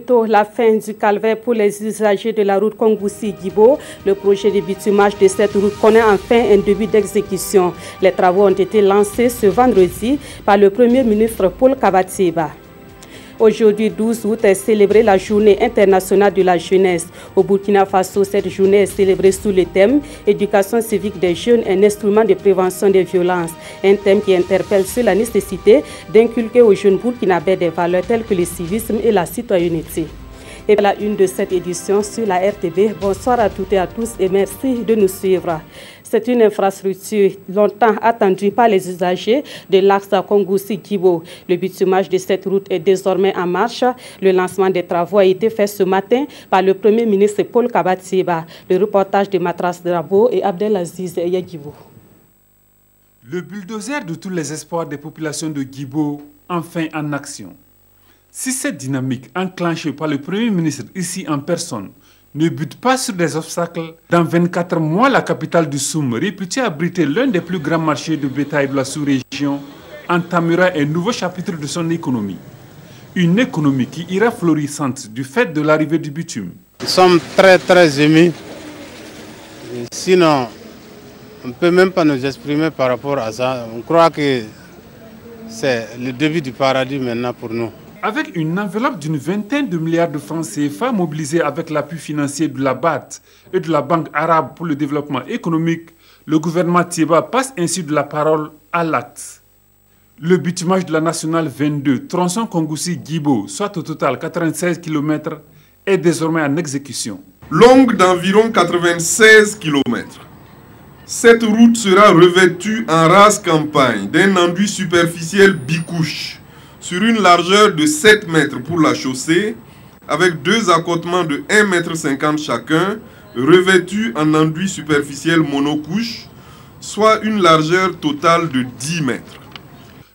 bientôt la fin du calvaire pour les usagers de la route Kongoussi-Guibo. Le projet de bitumage de cette route connaît enfin un début d'exécution. Les travaux ont été lancés ce vendredi par le Premier ministre Paul Kabatieba. Aujourd'hui, 12 août, est célébrée la Journée internationale de la jeunesse. Au Burkina Faso, cette journée est célébrée sous le thème « Éducation civique des jeunes, un instrument de prévention des violences ». Un thème qui interpelle sur la nécessité d'inculquer aux jeunes burkinabés des valeurs telles que le civisme et la citoyenneté. Et la une de cette édition sur la RTB. Bonsoir à toutes et à tous et merci de nous suivre. C'est une infrastructure longtemps attendue par les usagers de l'axe Kongoussi-Guibo. Le bitumage de cette route est désormais en marche. Le lancement des travaux a été fait ce matin par le Premier ministre Paul Kabatieba. Le reportage de Matras Drabo et Abdelaziz Yagibou. Le bulldozer de tous les espoirs des populations de Guibo, enfin en action. Si cette dynamique enclenchée par le Premier ministre ici en personne ne bute pas sur des obstacles, dans 24 mois, la capitale du Soum, réputée abriter l'un des plus grands marchés de bétail de la sous-région, entamera un nouveau chapitre de son économie. Une économie qui ira florissante du fait de l'arrivée du bitume. Nous sommes très émus. Sinon, on ne peut même pas nous exprimer par rapport à ça. On croit que c'est le début du paradis maintenant pour nous. Avec une enveloppe d'une vingtaine de milliards de francs CFA mobilisés avec l'appui financier de la BAD et de la Banque arabe pour le développement économique, le gouvernement Tieba passe ainsi de la parole à l'acte. Le bitumage de la nationale 22, tronçon Kongoussi-Guibo, soit au total 96 km, est désormais en exécution. Longue d'environ 96 km, cette route sera revêtue en rase campagne d'un enduit superficiel bicouche, sur une largeur de 7 mètres pour la chaussée, avec deux accotements de 1,50 m chacun, revêtus en enduit superficiel monocouche, soit une largeur totale de 10 mètres.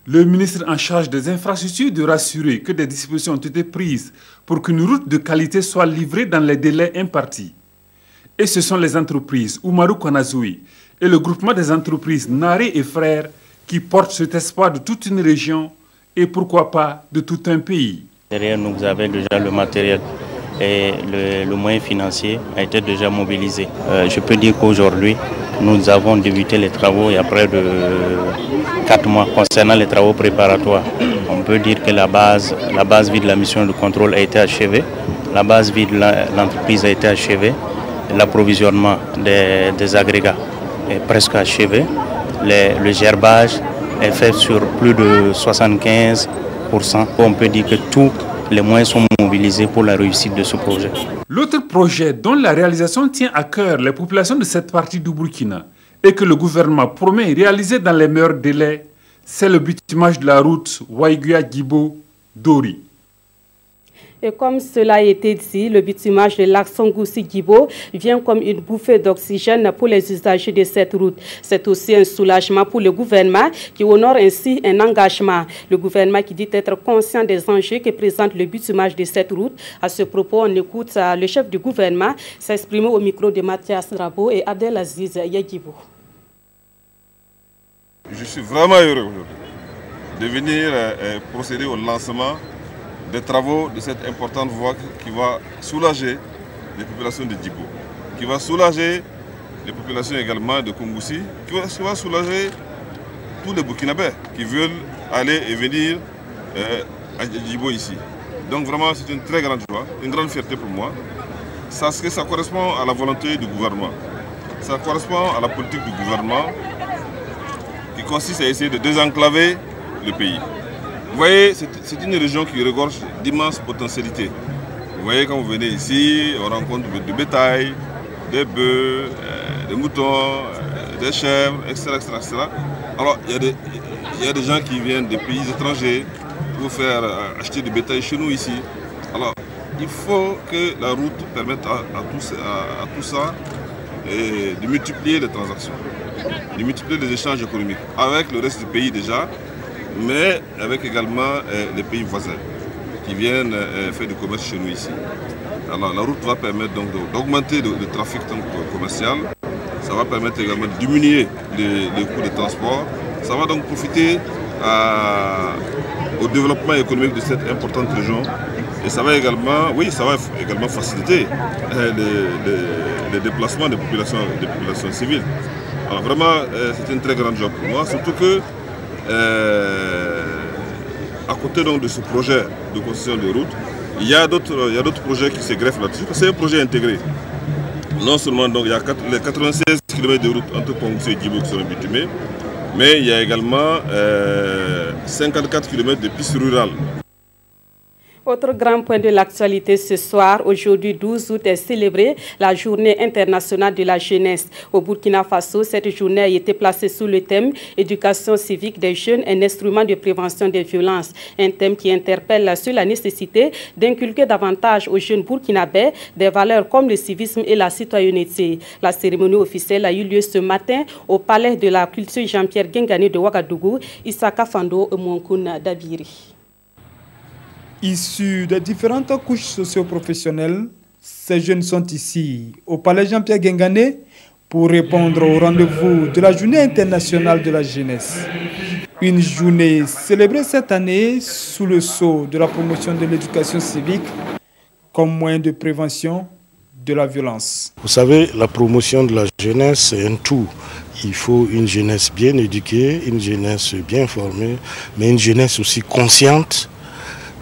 Le ministre en charge des infrastructures de rassurer que des dispositions ont été prises pour qu'une route de qualité soit livrée dans les délais impartis. Et ce sont les entreprises Oumarou Konazoui et le groupement des entreprises Naré et Frères qui portent cet espoir de toute une région et pourquoi pas de tout un pays. Derrière nous, vous avez déjà le matériel et le moyen financier a été déjà mobilisé. Je peux dire qu'aujourd'hui, nous avons débuté les travaux il y a près de 4 mois concernant les travaux préparatoires. On peut dire que la base vie de la mission de contrôle a été achevée, la base vie de l'entreprise a été achevée, l'approvisionnement des agrégats est presque achevé, le gerbage est fait sur plus de 75%. On peut dire que tous les moyens sont mobilisés pour la réussite de ce projet. L'autre projet dont la réalisation tient à cœur les populations de cette partie du Burkina et que le gouvernement promet réaliser dans les meilleurs délais, c'est le bitumage de la route Waiguia-Guibo-Dori. Et comme cela a été dit, le bitumage de l'axe Kongoussi-Guibo vient comme une bouffée d'oxygène pour les usagers de cette route. C'est aussi un soulagement pour le gouvernement qui honore ainsi un engagement. Le gouvernement qui dit être conscient des enjeux que présente le bitumage de cette route. À ce propos, on écoute le chef du gouvernement s'exprimer au micro de Mathias Drabo et Abdelaziz Yagibou. Je suis vraiment heureux de venir procéder au lancement des travaux de cette importante voie qui va soulager les populations de Djibo, qui va soulager les populations également de Kongoussi, qui va soulager tous les Burkinabés qui veulent aller et venir à Djibo ici. Donc vraiment c'est une très grande joie, une grande fierté pour moi. Ça correspond à la volonté du gouvernement, ça correspond à la politique du gouvernement qui consiste à essayer de désenclaver le pays. Vous voyez, c'est une région qui regorge d'immenses potentialités. Vous voyez, quand vous venez ici, on rencontre du bétail, des bœufs, des moutons, des chèvres, etc., etc. Alors, il y a des gens qui viennent des pays étrangers pour faire acheter du bétail chez nous ici. Alors, il faut que la route permette à tout ça de multiplier les transactions, de multiplier les échanges économiques avec le reste du pays déjà, mais avec également les pays voisins qui viennent faire du commerce chez nous ici. Alors la route va permettre donc d'augmenter le trafic commercial, ça va permettre également de diminuer les coûts de transport, ça va donc profiter au développement économique de cette importante région Et ça va également, oui, ça va également faciliter les déplacements des populations civiles. Alors vraiment, c'est une très grande joie pour moi, surtout que à côté donc de ce projet de construction de routes, il y a d'autres projets qui se greffent là-dessus. C'est un projet intégré. Non seulement donc, il y a les 96 km de route entre Kongoussou et Djibo qui seront bitumés, mais il y a également 54 km de pistes rurales. Autre grand point de l'actualité ce soir, aujourd'hui 12 août est célébrée la journée internationale de la jeunesse. Au Burkina Faso, cette journée a été placée sous le thème « Éducation civique des jeunes, un instrument de prévention des violences ». Un thème qui interpelle sur la nécessité d'inculquer davantage aux jeunes burkinabés des valeurs comme le civisme et la citoyenneté. La cérémonie officielle a eu lieu ce matin au Palais de la Culture Jean-Pierre Guengani de Ouagadougou, Issaka Fando et Mouankoun Dabiri. Issus de différentes couches socio-professionnelles, ces jeunes sont ici au Palais Jean-Pierre Guengani pour répondre au rendez-vous de la Journée internationale de la jeunesse. Une journée célébrée cette année sous le sceau de la promotion de l'éducation civique comme moyen de prévention de la violence. Vous savez, la promotion de la jeunesse, c'est un tout. Il faut une jeunesse bien éduquée, une jeunesse bien formée, mais une jeunesse aussi consciente,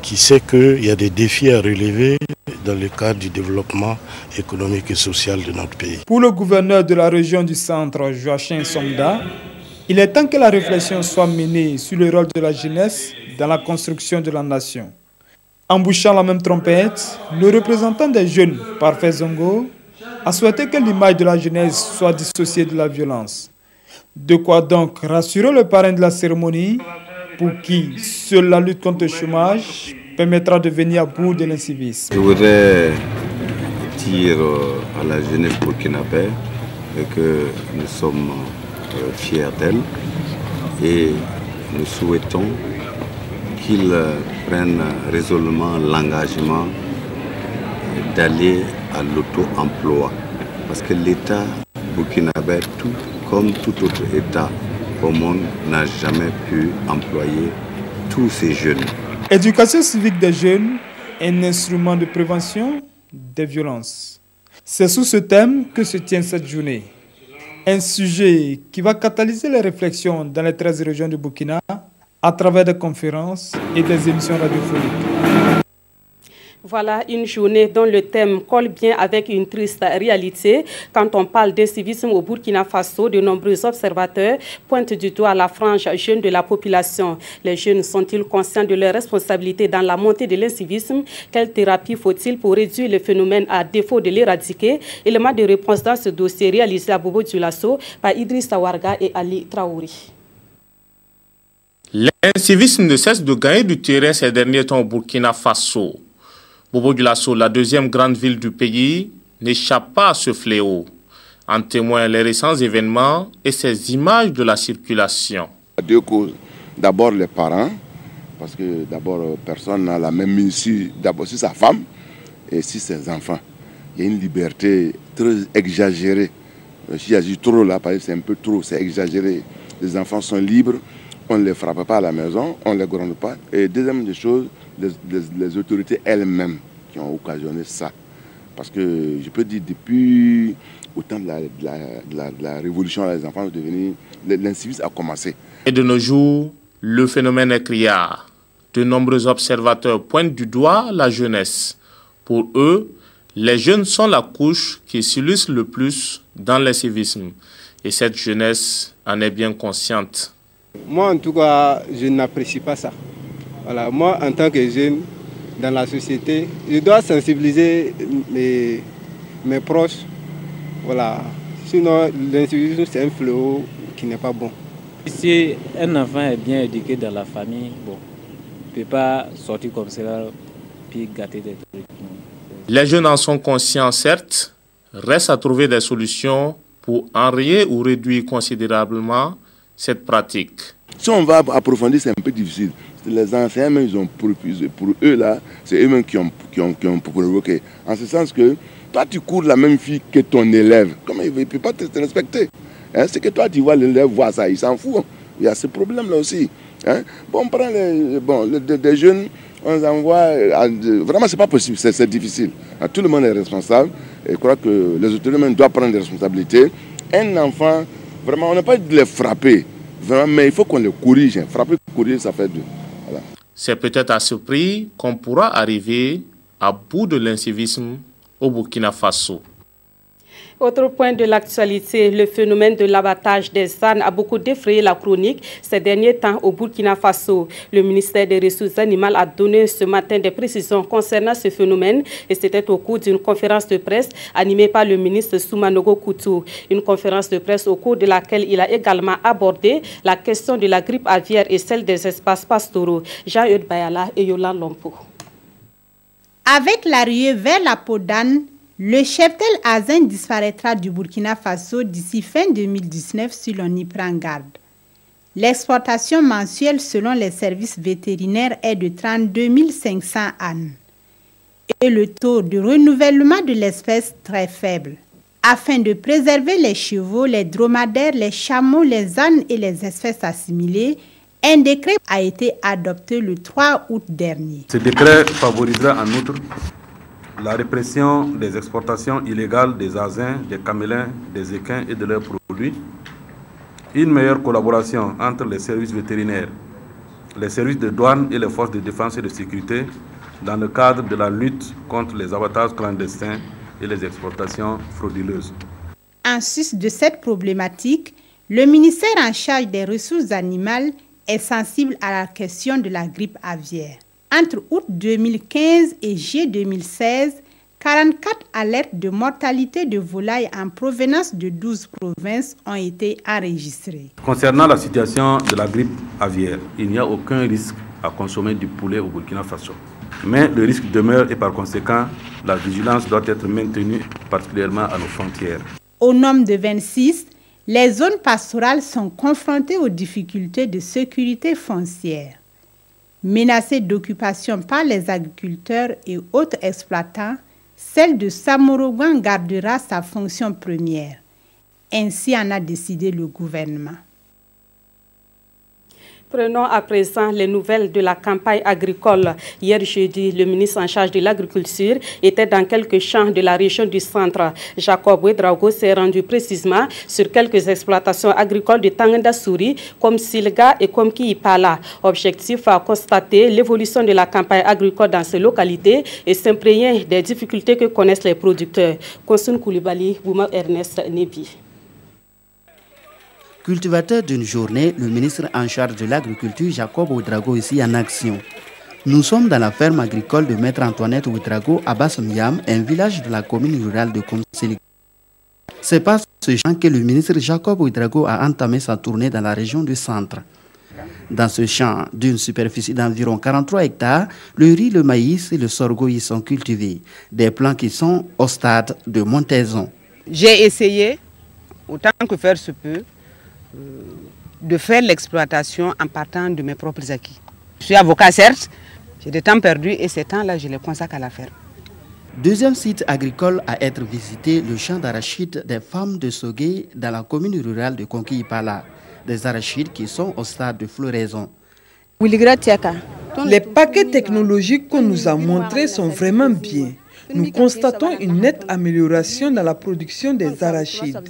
qui sait qu'il y a des défis à relever dans le cadre du développement économique et social de notre pays. Pour le gouverneur de la région du centre, Joachim Somda, il est temps que la réflexion soit menée sur le rôle de la jeunesse dans la construction de la nation. En bouchant la même trompette, le représentant des jeunes, Parfait Zongo, a souhaité que l'image de la jeunesse soit dissociée de la violence. De quoi donc rassurer le parrain de la cérémonie, pour qui seule la lutte contre le chômage permettra de venir à bout de l'incivisme. Je voudrais dire à la jeunesse burkinabé que nous sommes fiers d'elle et nous souhaitons qu'ils prennent résolument l'engagement d'aller à l'auto-emploi. Parce que l'État burkinabé, tout comme tout autre État au monde, n'a jamais pu employer tous ces jeunes. Éducation civique des jeunes, un instrument de prévention des violences. C'est sous ce thème que se tient cette journée. Un sujet qui va catalyser les réflexions dans les 13 régions du Burkina à travers des conférences et des émissions radiophoniques. Voilà une journée dont le thème colle bien avec une triste réalité. Quand on parle d'incivisme au Burkina Faso, de nombreux observateurs pointent du doigt la frange jeune de la population. Les jeunes sont-ils conscients de leurs responsabilités dans la montée de l'incivisme? Quelle thérapie faut-il pour réduire le phénomène à défaut de l'éradiquer? Élément de réponse dans ce dossier réalisé à Bobo-Dioulasso par Idriss Tawarga et Ali Traouri. L'incivisme ne cesse de gagner du terrain ces derniers temps au Burkina Faso. Bobo-Dioulasso, la deuxième grande ville du pays, n'échappe pas à ce fléau. En témoignent les récents événements et ces images de la circulation. Deux causes. D'abord les parents, parce que d'abord personne n'a la même issue, d'abord sur sa femme et sur ses enfants. Il y a une liberté très exagérée. Si j'agis trop là, c'est un peu trop, c'est exagéré. Les enfants sont libres, on ne les frappe pas à la maison, on ne les gronde pas. Et deuxième des choses, les autorités elles-mêmes qui ont occasionné ça. Parce que je peux dire, depuis au temps de la révolution, les enfants sont devenus... L'incivisme a commencé. Et de nos jours, le phénomène est criard. De nombreux observateurs pointent du doigt la jeunesse. Pour eux, les jeunes sont la couche qui s'illustre le plus dans l'incivisme. Et cette jeunesse en est bien consciente. Moi, en tout cas, je n'apprécie pas ça. Voilà, moi, en tant que jeune dans la société, je dois sensibiliser mes proches. Voilà. Sinon, l'incivisme, c'est un fléau qui n'est pas bon. Si un enfant est bien éduqué dans la famille, bon, il ne peut pas sortir comme cela puis gâter des trucs. Les jeunes en sont conscients, certes, reste à trouver des solutions pour enrayer ou réduire considérablement cette pratique. Si on va approfondir, c'est un peu difficile. Les anciens, même, ils ont pour eux, là, c'est eux-mêmes qui ont provoqué. En ce sens que toi, tu cours la même fille que ton élève. Comment il ne peut pas te respecter? Hein? C'est que toi, tu vois l'élève voir ça, il s'en fout. Il y a ce problème-là aussi. Hein? Bon, on prend des jeunes On les envoie, vraiment c'est pas possible, c'est difficile. Tout le monde est responsable et je crois que les autorités même doivent prendre des responsabilités. Un enfant, vraiment, on n'a pas dit de les frapper, vraiment, mais il faut qu'on les corrige. Frapper, corriger, ça fait deux. Voilà. C'est peut-être à ce prix qu'on pourra arriver à bout de l'incivisme au Burkina Faso. Autre point de l'actualité, le phénomène de l'abattage des ânes a beaucoup défrayé la chronique ces derniers temps au Burkina Faso. Le ministère des Ressources animales a donné ce matin des précisions concernant ce phénomène et c'était au cours d'une conférence de presse animée par le ministre Soumanogo Koutou. Une conférence de presse au cours de laquelle il a également abordé la question de la grippe aviaire et celle des espaces pastoraux. Jean-Eudes Bayala et Yolande Lompo. Avec l'arrivée vers la peau d'âne, le cheptel asin disparaîtra du Burkina Faso d'ici fin 2019 si l'on y prend garde. L'exportation mensuelle selon les services vétérinaires est de 32 500 ânes et le taux de renouvellement de l'espèce très faible. Afin de préserver les chevaux, les dromadaires, les chameaux, les ânes et les espèces assimilées, un décret a été adopté le 3 août dernier. Ce décret favorisera en outre la répression des exportations illégales des asins, des camélins, des équins et de leurs produits, une meilleure collaboration entre les services vétérinaires, les services de douane et les forces de défense et de sécurité dans le cadre de la lutte contre les abattages clandestins et les exportations frauduleuses. En sus de cette problématique, le ministère en charge des ressources animales est sensible à la question de la grippe aviaire. Entre août 2015 et juillet 2016, 44 alertes de mortalité de volailles en provenance de 12 provinces ont été enregistrées. Concernant la situation de la grippe aviaire, il n'y a aucun risque à consommer du poulet au Burkina Faso. Mais le risque demeure et par conséquent, la vigilance doit être maintenue, particulièrement à nos frontières. Au nombre de 26, les zones pastorales sont confrontées aux difficultés de sécurité foncière. Menacée d'occupation par les agriculteurs et autres exploitants, celle de Samorogan gardera sa fonction première. Ainsi en a décidé le gouvernement. Prenons à présent les nouvelles de la campagne agricole. Hier jeudi, le ministre en charge de l'agriculture était dans quelques champs de la région du centre. Jacob Ouedraogo s'est rendu précisément sur quelques exploitations agricoles de Tangendasouri, comme Silga et comme Kiipala. Objectif à constater l'évolution de la campagne agricole dans ces localités et s'imprégner des difficultés que connaissent les producteurs. Konsun Koulibaly, Bouma Ernest Nebi. Cultivateur d'une journée, le ministre en charge de l'agriculture, Jacob Ouedraogo, ici en action. Nous sommes dans la ferme agricole de Maître Antoinette Ouedraogo à Bassomiam, un village de la commune rurale de Komsili. C'est par ce champ que le ministre Jacob Ouedraogo a entamé sa tournée dans la région du centre. Dans ce champ d'une superficie d'environ 43 hectares, le riz, le maïs et le sorgho y sont cultivés, des plants qui sont au stade de montaison. J'ai essayé, autant que faire se peut, de faire l'exploitation en partant de mes propres acquis. Je suis avocat certes, j'ai des temps perdus et ces temps-là je les consacre à la ferme. Deuxième site agricole à être visité, le champ d'arachides des femmes de Sogué dans la commune rurale de Konki-Ipala. Des arachides qui sont au stade de floraison. Les paquets technologiques qu'on nous a montrés sont vraiment bien. Nous constatons une nette amélioration dans la production des arachides.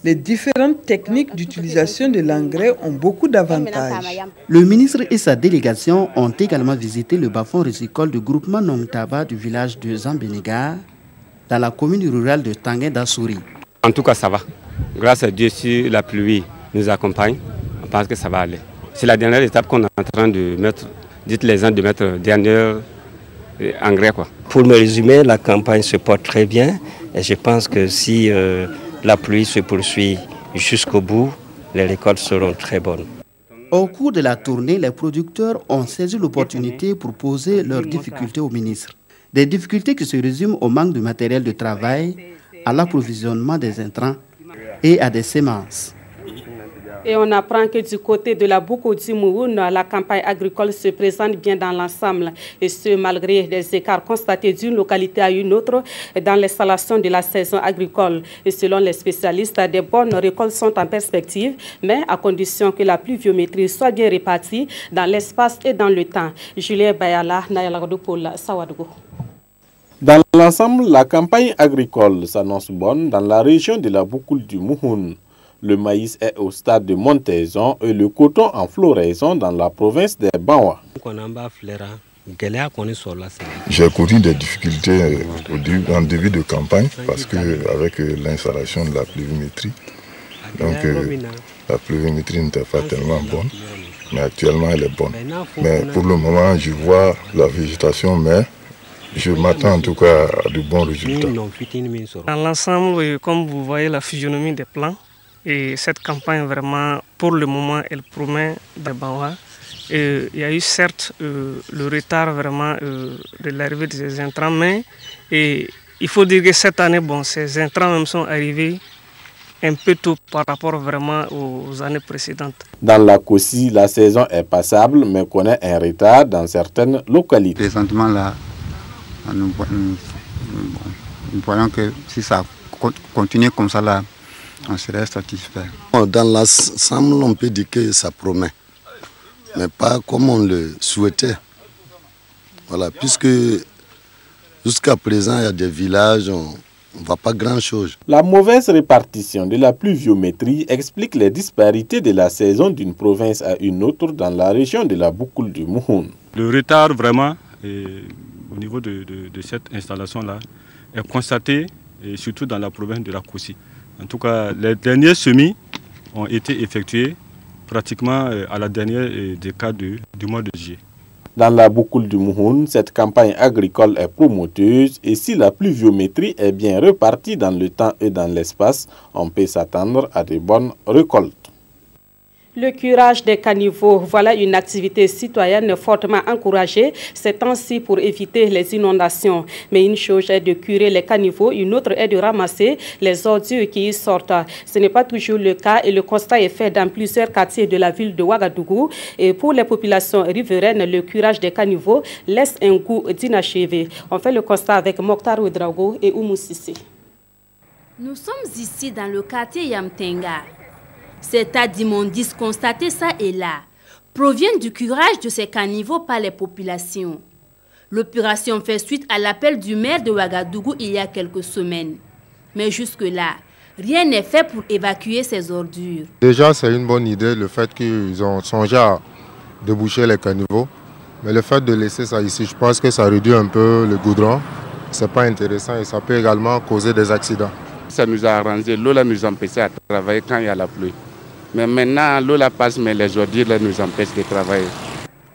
Les différentes techniques d'utilisation de l'engrais ont beaucoup d'avantages. Le ministre et sa délégation ont également visité le bas-fond risicole du groupement Nongtaba du village de Zambénégar, dans la commune rurale de Tangendasouri. En tout cas, ça va. Grâce à Dieu, si la pluie nous accompagne, on pense que ça va aller. C'est la dernière étape qu'on est en train de mettre, dites les gens de mettre dernier engrais, quoi. Pour me résumer, la campagne se porte très bien et je pense que si la pluie se poursuit jusqu'au bout, les récoltes seront très bonnes. Au cours de la tournée, les producteurs ont saisi l'opportunité pour poser leurs difficultés au ministre. Des difficultés qui se résument au manque de matériel de travail, à l'approvisionnement des intrants et à des semences. Et on apprend que du côté de la Boukou du Mouhoun, la campagne agricole se présente bien dans l'ensemble. Et ce, malgré des écarts constatés d'une localité à une autre dans l'installation de la saison agricole. Et selon les spécialistes, des bonnes récoltes sont en perspective, mais à condition que la pluviométrie soit bien répartie dans l'espace et dans le temps. Julien Bayala, Nayalagadou pour Sawadougou. Dans l'ensemble, la campagne agricole s'annonce bonne dans la région de la Boukoul du Mouhoun. Le maïs est au stade de montaison et le coton en floraison dans la province des Bawa. J'ai connu des difficultés en début de campagne parce qu'avec l'installation de la pluviométrie, donc la pluviométrie n'était pas tellement bonne, mais actuellement elle est bonne. Mais pour le moment, je vois la végétation, mais je m'attends en tout cas à de bons résultats. Dans l'ensemble, comme vous voyez la physionomie des plants, et cette campagne, vraiment, pour le moment, elle promet des Bawa. Il y a eu certes le retard vraiment de l'arrivée de ces intrants, mais il faut dire que cette année, bon, ces intrants même sont arrivés un peu tôt par rapport vraiment aux années précédentes. Dans la Kossi, la saison est passable, mais connaît un retard dans certaines localités. Présentement, là, nous voyons que si ça continue comme ça, là, on serait satisfait. Dans l'ensemble, on peut dire que ça promet, mais pas comme on le souhaitait. Voilà, puisque jusqu'à présent, il y a des villages, on ne voit pas grand-chose. La mauvaise répartition de la pluviométrie explique les disparités de la saison d'une province à une autre dans la région de la Boukoul du Mouhoun. Le retard vraiment au niveau de cette installation-là est constaté, et surtout dans la province de la Kossi. En tout cas, les derniers semis ont été effectués pratiquement à la dernière décade du mois de juillet. Dans la Boukoul du Mouhoun, cette campagne agricole est promoteuse et si la pluviométrie est bien répartie dans le temps et dans l'espace, on peut s'attendre à de bonnes récoltes. Le curage des caniveaux, voilà une activité citoyenne fortement encouragée ces temps-ci pour éviter les inondations. Mais une chose est de curer les caniveaux, une autre est de ramasser les ordures qui y sortent. Ce n'est pas toujours le cas et le constat est fait dans plusieurs quartiers de la ville de Ouagadougou. Et pour les populations riveraines, le curage des caniveaux laisse un goût d'inachevé. On fait le constat avec Mokhtar Ouedraogo et Oumou Sissi. Nous sommes ici dans le quartier Yamtenga. Cet tas d'immondices constatés ça et là proviennent du curage de ces caniveaux par les populations. L'opération fait suite à l'appel du maire de Ouagadougou il y a quelques semaines. Mais jusque-là, rien n'est fait pour évacuer ces ordures. Déjà, c'est une bonne idée le fait qu'ils ont songé à déboucher les caniveaux. Mais le fait de laisser ça ici, je pense que ça réduit un peu le goudron. C'est pas intéressant et ça peut également causer des accidents. Ça nous a arrangé, l'eau là nous empêchait à travailler quand il y a la pluie. Mais maintenant, l'eau là passe, mais les ordures là nous empêchent de travailler.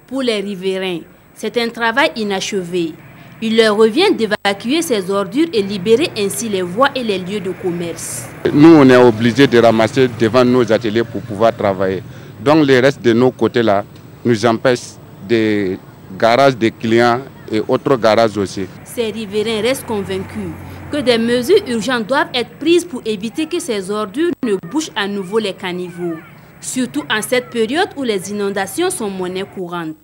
Pour les riverains, c'est un travail inachevé. Il leur revient d'évacuer ces ordures et libérer ainsi les voies et les lieux de commerce. Nous, on est obligés de ramasser devant nos ateliers pour pouvoir travailler. Donc, le reste de nos côtés là nous empêche des garages des clients et autres garages aussi. Ces riverains restent convaincus que des mesures urgentes doivent être prises pour éviter que ces ordures ne bouchent à nouveau les caniveaux. Surtout en cette période où les inondations sont monnaie courante.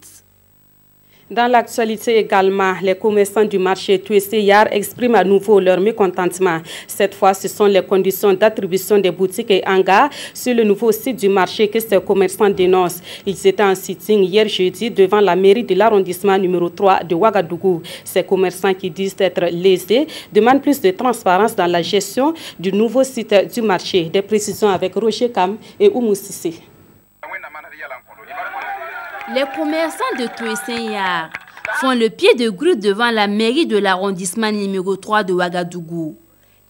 Dans l'actualité également, les commerçants du marché Touessé-Yar expriment à nouveau leur mécontentement. Cette fois, ce sont les conditions d'attribution des boutiques et hangars sur le nouveau site du marché que ces commerçants dénoncent. Ils étaient en sitting hier jeudi devant la mairie de l'arrondissement numéro 3 de Ouagadougou. Ces commerçants qui disent être lésés demandent plus de transparence dans la gestion du nouveau site du marché. Des précisions avec Roger Kam et Oumou Sissé. Les commerçants de Touessé-Yar font le pied de grue devant la mairie de l'arrondissement numéro 3 de Ouagadougou.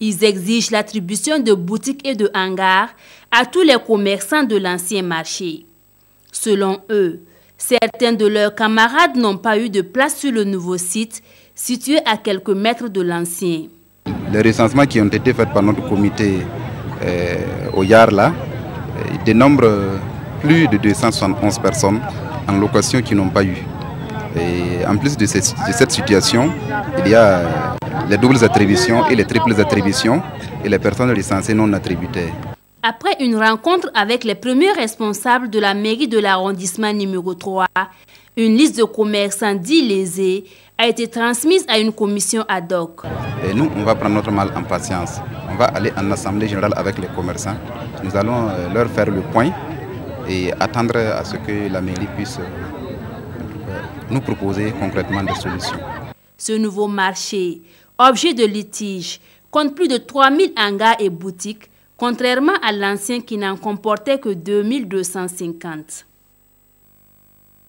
Ils exigent l'attribution de boutiques et de hangars à tous les commerçants de l'ancien marché. Selon eux, certains de leurs camarades n'ont pas eu de place sur le nouveau site, situé à quelques mètres de l'ancien. Les recensements qui ont été faits par notre comité au Yar là, dénombrent plus de 271 personnes en location qui n'ont pas eu. Et en plus de cette situation, il y a les doubles attributions et les triples attributions et les personnes licenciées non attributaires. Après une rencontre avec les premiers responsables de la mairie de l'arrondissement numéro 3, une liste de commerçants dits lésés a été transmise à une commission ad hoc. Et nous, on va prendre notre mal en patience. On va aller en assemblée générale avec les commerçants. Nous allons leur faire le point et attendre à ce que la mairie puisse nous proposer concrètement des solutions. Ce nouveau marché, objet de litige, compte plus de 3000 hangars et boutiques, contrairement à l'ancien qui n'en comportait que 2250.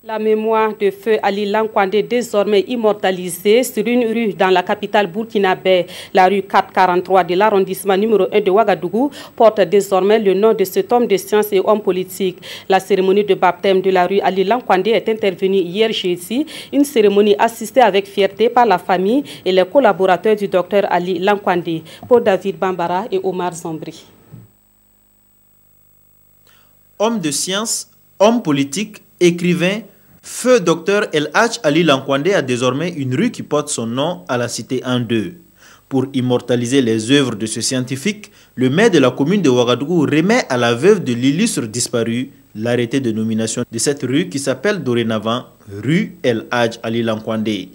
La mémoire de feu Ali Lankwandé, désormais immortalisée sur une rue dans la capitale burkinabé, la rue 443 de l'arrondissement numéro 1 de Ouagadougou, porte désormais le nom de cet homme de science et homme politique. La cérémonie de baptême de la rue Ali Lankwandé est intervenue hier jeudi, une cérémonie assistée avec fierté par la famille et les collaborateurs du docteur Ali Lankwandé, pour David Bambara et Omar Zambri. Homme de science, homme politique, écrivain, feu Dr El Hadj Ali Lankwandé a désormais une rue qui porte son nom à la cité 1-2. Pour immortaliser les œuvres de ce scientifique, le maire de la commune de Ouagadougou remet à la veuve de l'illustre disparu l'arrêté de nomination de cette rue qui s'appelle dorénavant rue El Hadj Ali Lankwandé.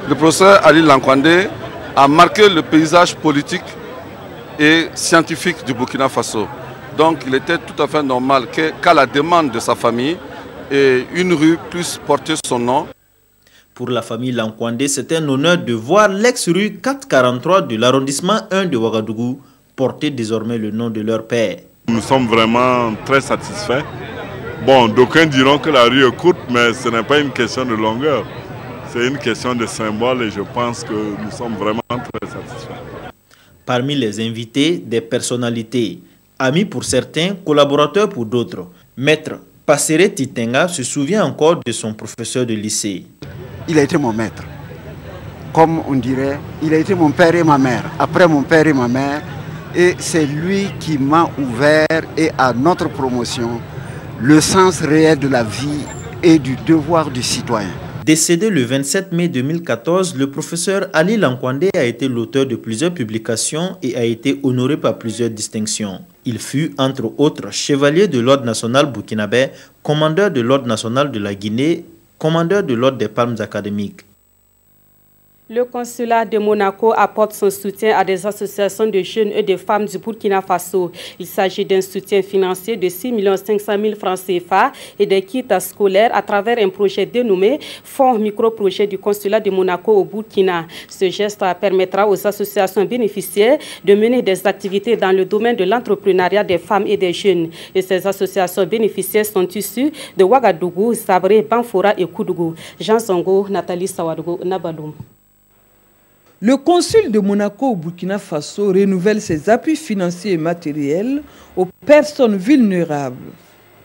Le professeur Ali Lankwandé a marqué le paysage politique et scientifique du Burkina Faso. Donc il était tout à fait normal qu'à la demande de sa famille, et une rue puisse porter son nom. Pour la famille Lankwandé, c'est un honneur de voir l'ex-rue 443 de l'arrondissement 1 de Ouagadougou porter désormais le nom de leur père. Nous sommes vraiment très satisfaits. Bon, d'aucuns diront que la rue est courte, mais ce n'est pas une question de longueur. C'est une question de symbole et je pense que nous sommes vraiment très satisfaits. Parmi les invités, des personnalités, amis pour certains, collaborateurs pour d'autres. Maître Passere Titenga se souvient encore de son professeur de lycée. Il a été mon maître. Comme on dirait, il a été mon père et ma mère. Après mon père et ma mère, et c'est lui qui m'a ouvert, et à notre promotion, le sens réel de la vie et du devoir du citoyen. Décédé le 27 mai 2014, le professeur Ali Lankwandé a été l'auteur de plusieurs publications et a été honoré par plusieurs distinctions. Il fut, entre autres, chevalier de l'Ordre national burkinabé, commandeur de l'Ordre national de la Guinée, commandeur de l'Ordre des Palmes académiques. Le consulat de Monaco apporte son soutien à des associations de jeunes et de femmes du Burkina Faso. Il s'agit d'un soutien financier de 6 500 000 francs CFA et des kits scolaires à travers un projet dénommé Fonds Micro-Projet du consulat de Monaco au Burkina. Ce geste permettra aux associations bénéficiaires de mener des activités dans le domaine de l'entrepreneuriat des femmes et des jeunes. Et ces associations bénéficiaires sont issues de Ouagadougou, Sabré, Banfora et Koudougou. Jean Zongo, Nathalie Sawadougou, Nabaloum. Le consul de Monaco au Burkina Faso renouvelle ses appuis financiers et matériels aux personnes vulnérables.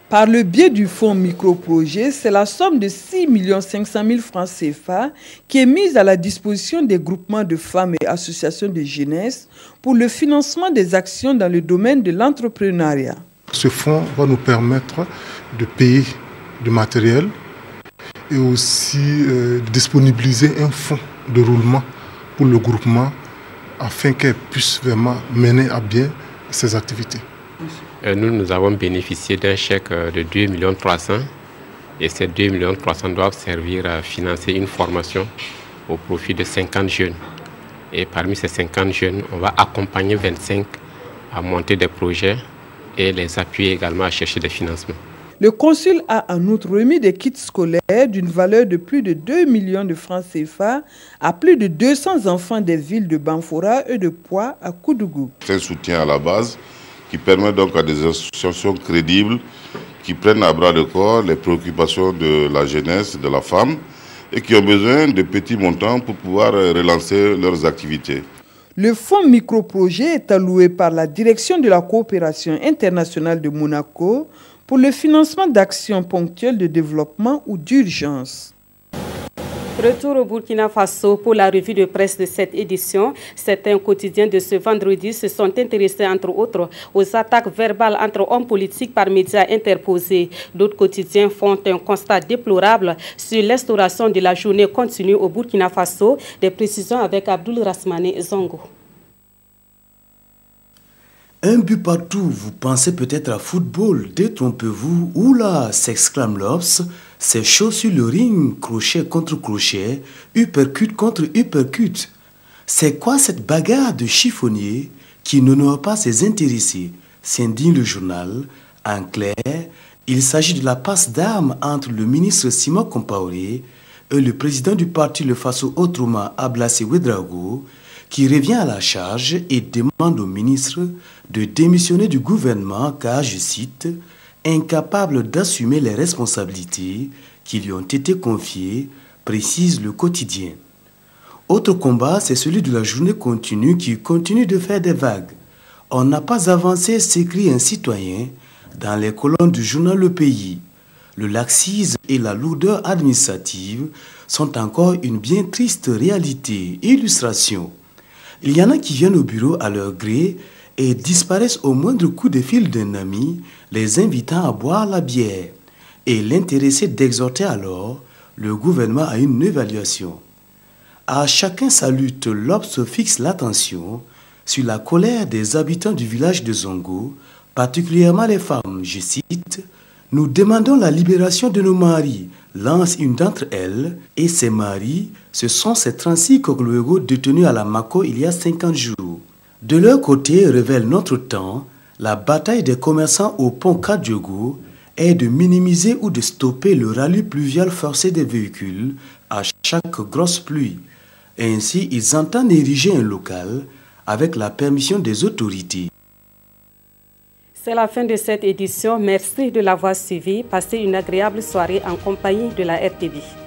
Par le biais du fonds micro-projet, c'est la somme de 6 500 000 francs CFA qui est mise à la disposition des groupements de femmes et associations de jeunesse pour le financement des actions dans le domaine de l'entrepreneuriat. Ce fonds va nous permettre de payer du matériel et aussi de disponibiliser un fonds de roulement pour le groupement afin qu'elle puisse vraiment mener à bien ses activités. Nous avons bénéficié d'un chèque de 2 300 000 et ces 2 300 000 doivent servir à financer une formation au profit de 50 jeunes. Et parmi ces 50 jeunes, on va accompagner 25 à monter des projets et les appuyer également à chercher des financements. Le consul a en outre remis des kits scolaires d'une valeur de plus de 2 millions de francs CFA à plus de 200 enfants des villes de Banfora et de Poix à Koudougou. C'est un soutien à la base qui permet donc à des associations crédibles qui prennent à bras le corps les préoccupations de la jeunesse, de la femme et qui ont besoin de petits montants pour pouvoir relancer leurs activités. Le fonds micro-projet est alloué par la Direction de la coopération internationale de Monaco pour le financement d'actions ponctuelles de développement ou d'urgence. Retour au Burkina Faso pour la revue de presse de cette édition. Certains quotidiens de ce vendredi se sont intéressés, entre autres, aux attaques verbales entre hommes politiques par médias interposés. D'autres quotidiens font un constat déplorable sur l'instauration de la journée continue au Burkina Faso. Des précisions avec Abdoul Rasmane Zongo. Un but partout, vous pensez peut-être à football, détrompez-vous, oula, s'exclame l'Obs, c'est chaud sur le ring, crochet contre crochet, uppercut contre uppercut. C'est quoi cette bagarre de chiffonnier qui n'honore pas ses intéressés, s'indigne le journal. En clair, il s'agit de la passe d'armes entre le ministre Simon Compaoré et le président du parti Le Faso Autrement, Ablassé Ouedraogo, qui revient à la charge et demande au ministre de démissionner du gouvernement car, je cite, incapable d'assumer les responsabilités qui lui ont été confiées, précise le quotidien. Autre combat, c'est celui de la journée continue qui continue de faire des vagues. On n'a pas avancé, s'écrit un citoyen dans les colonnes du journal Le Pays. Le laxisme et la lourdeur administrative sont encore une bien triste réalité. Illustration. Il y en a qui viennent au bureau à leur gré et disparaissent au moindre coup de fil d'un ami, les invitant à boire la bière. Et l'intéressé d'exhorter alors le gouvernement à une évaluation. À chacun sa lutte, l'Obs fixe l'attention sur la colère des habitants du village de Zongo, particulièrement les femmes. Je cite, « Nous demandons la libération de nos maris », lance une d'entre elles, et ces maris, ce sont ces 36 Kogluego détenus à la Mako il y a 50 jours. De leur côté, révèle Notre Temps, la bataille des commerçants au pont Kadiogo est de minimiser ou de stopper le rallye pluvial forcé des véhicules à chaque grosse pluie. Ainsi, ils entendent ériger un local avec la permission des autorités. C'est la fin de cette édition. Merci de l'avoir suivi. Passez une agréable soirée en compagnie de la RTB.